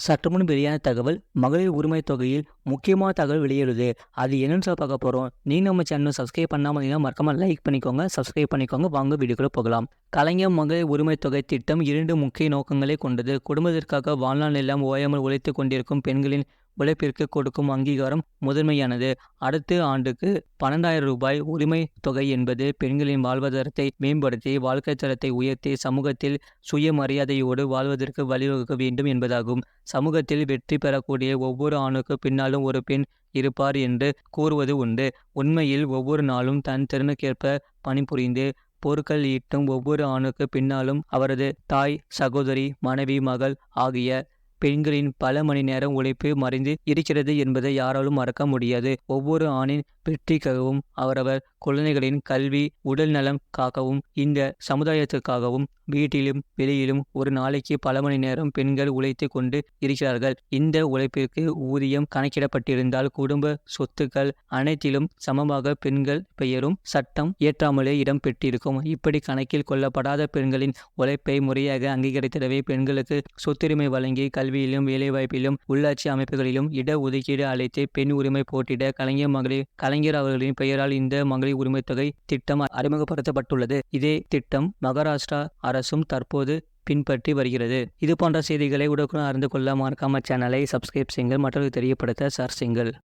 சற்றுமுன் வெளியான தகவல் மகளிர் உரிமை தொகையில் முக்கியமான தகவல் வெளியிடுது. அது என்னன்னு சொல்ல பார்க்க போகிறோம். நீங்கள் நம்ம சேனல் சப்ஸ்கிரைப் பண்ணாமல் இருந்தீங்கன்னா மறக்காமல் லைக் பண்ணிக்கோங்க, சப்ஸ்கிரைப் பண்ணிக்கோங்க. வாங்க வீடியோக்குள்ள போகலாம். கலைஞர் மகளிர் உரிமை தொகை திட்டம் 2 முக்கிய நோக்கங்களை கொண்டது. குடும்பத்திற்காக வாழ்நாள் எல்லாம் ஓயாமல் உழைத்து கொண்டிருக்கும் பெண்களின் உழைப்பிற்கு கொடுக்கும் அங்கீகாரம் முதன்மையானது. அடுத்த ஆண்டுக்கு 12,000 ரூபாய் உரிமை தொகை என்பது பெண்களின் வாழ்வாதாரத்தை மேம்படுத்தி வாழ்க்கை தரத்தை உயர்த்தி சமூகத்தில் சுயமரியாதையோடு வாழ்வதற்கு வழிவகுக்க வேண்டும் என்பதாகும். சமூகத்தில் வெற்றி பெறக்கூடிய ஒவ்வொரு ஆணுக்கு பின்னாலும் ஒரு பெண் இருப்பார் என்று கூறுவது உண்டு. உண்மையில் ஒவ்வொரு நாளும் தன் திறனுக்கேற்ப பணிபுரிந்து பொருட்கள் ஈட்டும் ஒவ்வொரு ஆணுக்கு பின்னாலும் அவரது தாய், சகோதரி, மனைவி, மகள் ஆகிய பெண்களின் பல மணி நேரம் உழைப்பு மறைந்து இருக்கிறது என்பதை யாராலும் மறக்க முடியாது. ஒவ்வொரு ஆணின் வெற்றிக்காகவும் அவரவர் குழந்தைகளின் கல்வி, உடல் நலம் காக்கவும் இந்த சமுதாயத்திற்காகவும் வீட்டிலும் வெளியிலும் ஒரு நாளைக்கு பல மணி நேரம் பெண்கள் உழைத்து கொண்டு இருக்கிறார்கள். இந்த உழைப்பிற்கு ஊதியம் கணக்கிடப்பட்டிருந்தால் குடும்ப சொத்துக்கள் அனைத்திலும் சமமாக பெண்கள் பெயரும் சட்டம் இயற்றாமலே இடம் பெற்றிருக்கும். இப்படி கணக்கில் கொள்ளப்படாத பெண்களின் உழைப்பை முறையாக அங்கீகரித்திடவே பெண்களுக்கு சொத்துரிமை வழங்கி கல்வியிலும் வேலைவாய்ப்பிலும் உள்ளாட்சி அமைப்புகளிலும் இட ஒதுக்கீடு அளித்து பெண் உரிமை போட்டிட கலைஞர் அவர்களின் பெயரால் இந்த மகளிர் உரிமை தொகை திட்டம் அறிமுகப்படுத்தப்பட்டுள்ளது. இதே திட்டம் மகாராஷ்டிரா அரசும் தற்போது பின்பற்றி வருகிறது. இது போன்ற செய்திகளை உடனுக்குடன் அறிந்து கொள்ள மறக்காம சேனலை சப்ஸ்கிரைப் செய்யுங்கள், மற்றவர்களுக்கு தெரியப்படுத்த ஷேர் செய்யுங்கள்.